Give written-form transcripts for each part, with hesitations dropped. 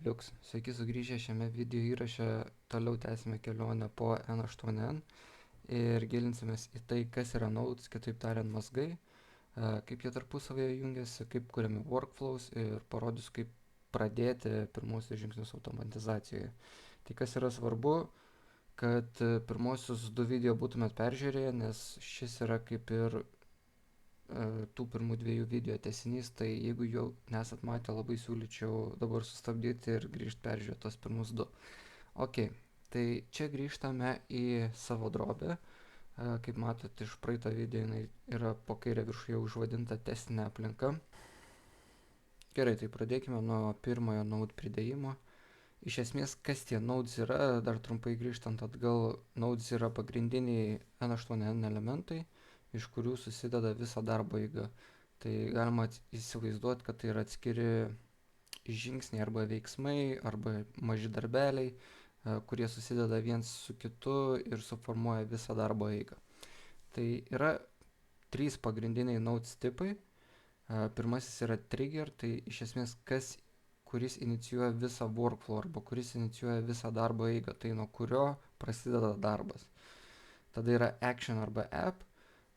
Liuks. Sveiki sugrįžę šiame video įraše. Toliau tęsime kelionę po N8N ir gilinsimės į tai, kas yra nodes, kitaip tariant mazgai, kaip jie tarpusavėje jungiasi, kaip kuriami workflows ir parodysiu, kaip pradėti pirmosius žingsnius automatizacijoje. Tai kas yra svarbu, kad pirmosius du video būtumėt peržiūrėję, nes šis yra kaip ir tų pirmų dviejų video tęsinys, tai jeigu jau nesat matę, labai siūlyčiau dabar sustabdyti ir grįžti peržiūrėti tos pirmus du. Ok, tai čia grįžtame į savo drobę. Kaip matot, iš praeito video jinai yra po kairę viršuje užvadinta testinė aplinka. Gerai, tai pradėkime nuo pirmojo node pridėjimo. Iš esmės, kas tie nodes yra, dar trumpai grįžtant atgal, nodes yra pagrindiniai N8N elementai, iš kurių susideda visa darbo eiga. Tai galima įsivaizduoti, kad tai yra atskiri žingsniai arba veiksmai, arba maži darbeliai, kurie susideda viens su kitu ir suformuoja visą darbo eigą. Tai yra trys pagrindiniai nodes tipai. Pirmasis yra trigger, tai iš esmės kuris inicijuoja visą workflow arba kuris inicijuoja visą darbo eigą, tai nuo kurio prasideda darbas. Tada yra action arba app,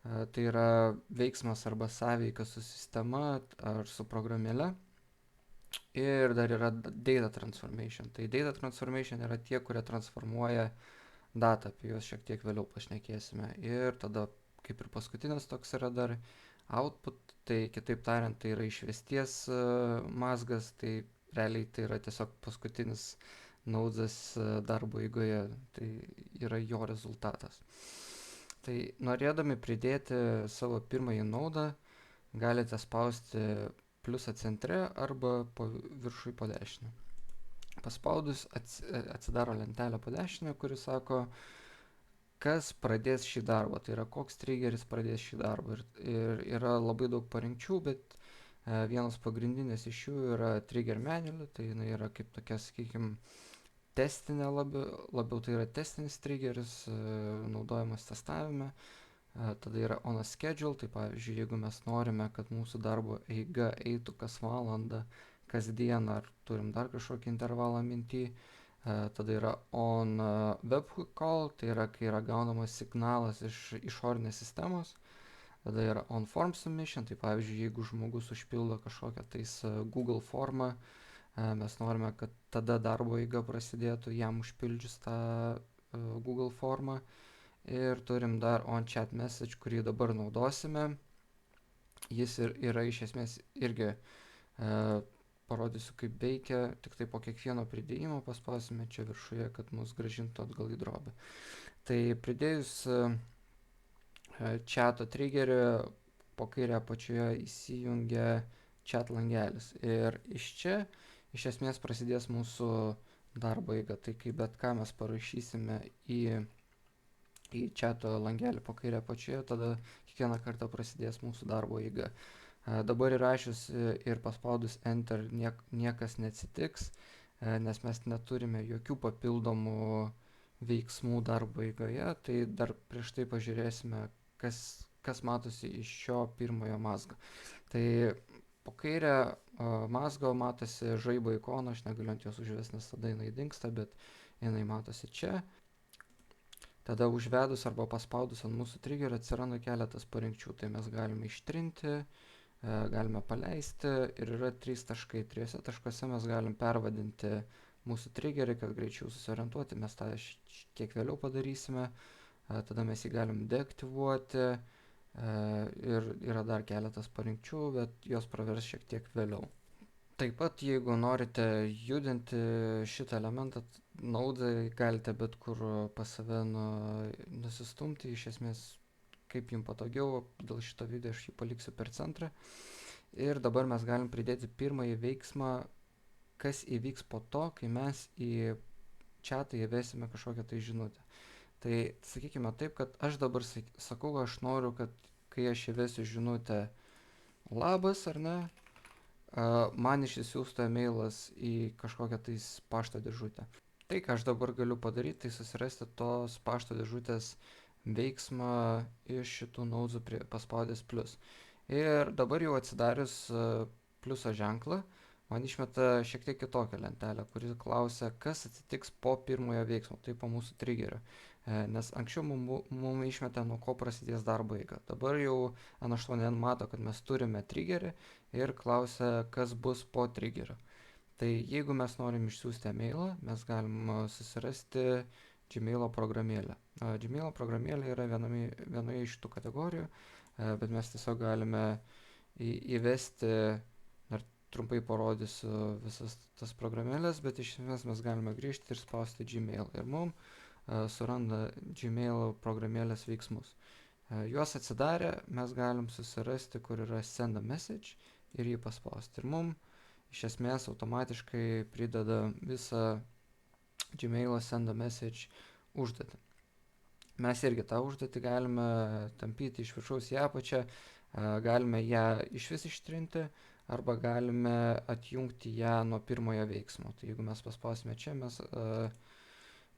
tai yra veiksmas arba sąveika su sistema ar su programėle. Ir dar yra data transformation. Tai data transformation yra tie, kurie transformuoja datą, apie juos šiek tiek vėliau pašnekėsime. Ir tada, kaip ir paskutinis toks yra dar output, tai kitaip tariant, tai yra išvesties mazgas, tai realiai tai yra tiesiog paskutinis nodes darbo eigoje, tai yra jo rezultatas. Tai norėdami pridėti savo pirmąjį nodą, galite spausti pliusą centre arba viršui po dešinę. Paspaudus atsidaro lentelė po dešinę, kuri sako, kas pradės šį darbą, tai yra koks triggeris pradės šį darbą. Ir yra labai daug parinkčių, bet vienas pagrindinės iš jų yra trigger manual, tai jinai yra kaip tokia, sakykime, testinė labiau tai yra testinis triggeris, naudojamas testavime. Tada yra on a schedule, tai pavyzdžiui, jeigu mes norime, kad mūsų darbo eiga eitų kas valandą, kas dieną, ar turim dar kažkokį intervalą minty. Tada yra on webhook call, tai yra, kai yra gaunamas signalas iš išorinės sistemos. Tada yra on form submission, tai pavyzdžiui, jeigu žmogus užpildo kažkokią tais Google formą, mes norime, kad tada darbo eiga prasidėtų jam užpildžius tą Google formą. Ir turim dar on chat message, kurį dabar naudosime. Jis yra iš esmės irgi, parodysiu kaip veikia, tik tai po kiekvieno pridėjimo paspausime čia viršuje, kad mus grąžintų atgal į drobę. Tai pridėjus chato triggerį, po kairę apačioje įsijungia chat langelis. Ir iš čia iš esmės prasidės mūsų darbo eiga. Tai kai bet ką mes parašysime į chato langelį po kairę apačioje, tada kiekvieną kartą prasidės mūsų darbo eiga. Dabar įrašius ir paspaudus enter niekas neatsitiks, nes mes neturime jokių papildomų veiksmų darbo eigoje. Tai dar prieš tai pažiūrėsime, kas matosi iš šio pirmojo mazgo. Tai po kairę mazgo matosi žaibo ikona, aš negaliu ant jos užvesti, nes tada jinai dingsta, bet jinai matosi čia. Tada užvedus arba paspaudus ant mūsų triggerio atsiranda keletas parinkčių, tai mes galime ištrinti, galime paleisti ir yra 3 taškai. 3 taškuose mes galim pervadinti mūsų triggerį, kad greičiau susiorientuoti, mes tą kiek vėliau padarysime. Tada mes jį galim deaktyvuoti ir yra dar keletas parinkčių, bet jos pravers šiek tiek vėliau. Taip pat, jeigu norite judinti šitą elementą, nodą galite bet kur pas save nusistumti, iš esmės kaip jums patogiau, dėl šito video aš jį paliksiu per centrą. Ir dabar mes galim pridėti pirmąjį veiksmą, kas įvyks po to, kai mes į chatą įvesime kažkokią tai žinutę. Tai sakykime taip, kad aš dabar sakau, aš noriu, kad kai aš įvesiu žinutę labas ar ne, man išsiųstų emailas į kažkokią tais pašto dėžutę. Tai, ką aš dabar galiu padaryti, tai susirasti tos pašto dėžutės veiksmą iš šitų nodesų paspaudęs plius. Ir dabar jau atsidarius pliuso ženklą, man išmeta šiek tiek kitokią lentelę, kuri klausia, kas atsitiks po pirmojo veiksmo, tai po mūsų trigerio. Nes anksčiau mum išmetė, nuo ko prasidės darbo eiga. Dabar jau N8N mato, kad mes turime triggerį ir klausia, kas bus po trigerio. Tai jeigu mes norim išsiųsti e-mailą, mes galim susirasti Gmailo programėlę. Gmailo programėlė yra vienoje iš tų kategorijų, bet mes tiesiog galime įvesti, dar trumpai parodysiu visas tas programėlės, bet iš esmės mes galime grįžti ir spausti Gmail. Ir mum suranda Gmail programėlės veiksmus. Juos atsidarę mes galim susirasti, kur yra send a message ir jį paspausti. Ir mum iš esmės automatiškai prideda visą Gmailo send a message užduotį. Mes irgi tą užduotį galime tampyti iš viršaus į apačią, galime ją išvis ištrinti arba galime atjungti ją nuo pirmojo veiksmo. Tai jeigu mes paspausime čia, mes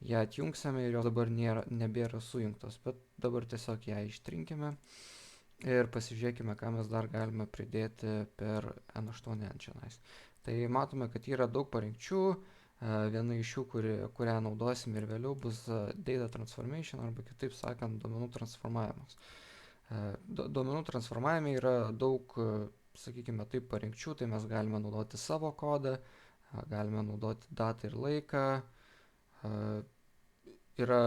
ją atjungsime ir jos dabar nebėra sujungtos, bet dabar tiesiog ją ištrinkime ir pasižiūrėkime, ką mes dar galime pridėti per N8N čionais. Tai matome, kad yra daug parinkčių, viena iš jų, kurią naudosim ir vėliau, bus data transformation, arba kitaip sakant, duomenų transformavimas. Duomenų transformavime yra daug, sakykime taip, parinkčių, tai mes galime naudoti savo kodą, galime naudoti datą ir laiką, yra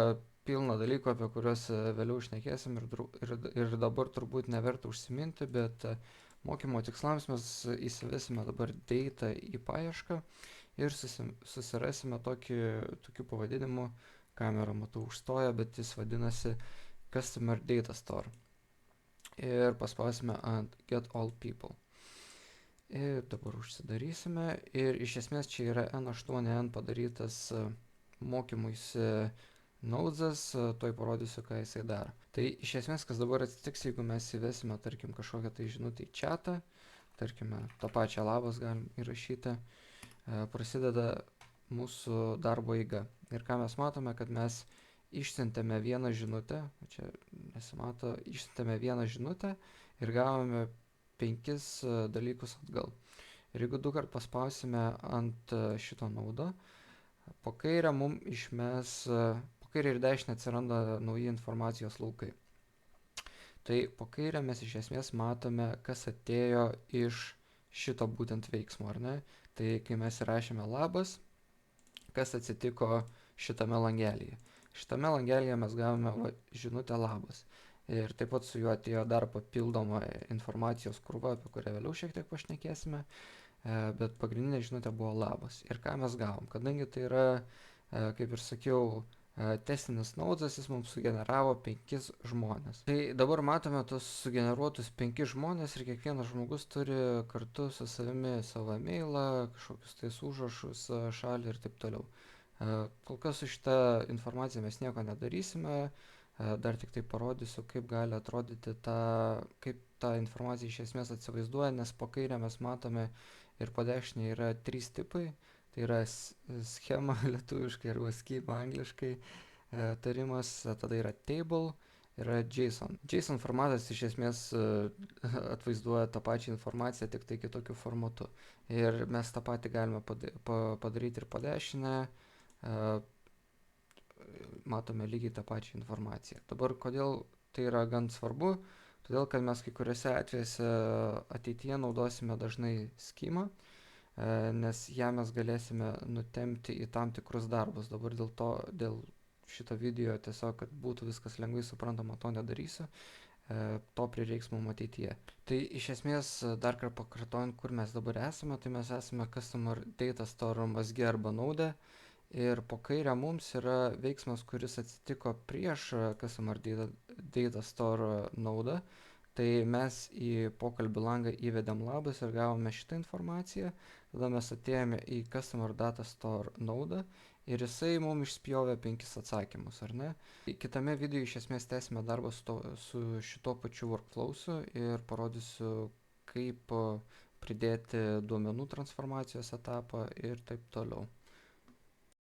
pilna dalykų, apie kuriuos vėliau šnekėsim ir dabar turbūt neverta užsiminti, bet mokymo tikslams mes įsivesime dabar data į paiešką ir susirasime tokiu pavadinimu, kamera matau užstoja, bet jis vadinasi Customer Data Store. Ir paspausime ant Get All People. Ir dabar užsidarysime ir iš esmės čia yra N8N padarytas mokymuisi Nodes'as, toj parodysiu, ką jisai daro. Tai iš esmės, kas dabar atsitiks, jeigu mes įvesime, tarkim, kažkokią tai žinutę į chatą, tarkime, tą pačią labas galim įrašyti, prasideda mūsų darbo eiga. Ir ką mes matome, kad mes išsiuntėme vieną žinutę, čia nesimato, išsiuntėme vieną žinutę ir gavome 5 dalykus atgal. Ir jeigu 2 kart paspausime ant šito naudo, po kairę mum išmes, po kairę ir dešinę atsiranda nauji informacijos laukai. Tai po kairę mes iš esmės matome, kas atėjo iš šito būtent veiksmo, ar ne? Tai kai mes įrašėme labas, kas atsitiko šitame langelyje. Šitame langelyje mes gavome žinutę labas. Ir taip pat su juo atėjo dar papildoma informacijos krūva, apie kurią vėliau šiek tiek pašnekėsime, bet pagrindinė žinutė buvo labas. Ir ką mes gavom? Kadangi tai yra, kaip ir sakiau, testinis Nodes'as, jis mums sugeneravo 5 žmonės. Tai dabar matome tos sugeneruotus 5 žmonės ir kiekvienas žmogus turi kartu su savimi savo e-mailą, kažkokius tais užrašus, šalį ir taip toliau. Kol kas su šitą informaciją mes nieko nedarysime, dar tik tai parodysiu, kaip gali atrodyti kaip ta informacija iš esmės atsivaizduoja, nes po kairę mes matome ir po dešinę yra 3 tipai. Tai yra schema lietuviškai arba schema angliškai tarimas, tada yra table, yra JSON. JSON formatas iš esmės atvaizduoja tą pačią informaciją, tik tai kitokiu formatu. Ir mes tą patį galime padaryti ir po dešinę, matome lygiai tą pačią informaciją. Dabar kodėl tai yra gan svarbu? Todėl, kad mes kai kuriuose atvejuose ateityje naudosime dažnai schemą, nes ją mes galėsime nutempti į tam tikrus darbus. Dabar dėl šito video tiesiog, kad būtų viskas lengvai suprantama, to nedarysiu. To prireiks mums ateityje. Tai iš esmės, dar kartą pakartojant, kur mes dabar esame, tai mes esame Customer Data Store mazge arba Node. Ir po kairę mums yra veiksmas, kuris atsitiko prieš Customer Data Store naudą. Tai mes į pokalbių langą įvedėm labas ir gavome šitą informaciją. Tada mes atėjome į Customer Data Store naudą ir jisai mums išspjovė 5 atsakymus, ar ne? Kitame video iš esmės tęsime darbą su šito pačiu workflow'u ir parodysiu, kaip pridėti duomenų transformacijos etapą ir taip toliau.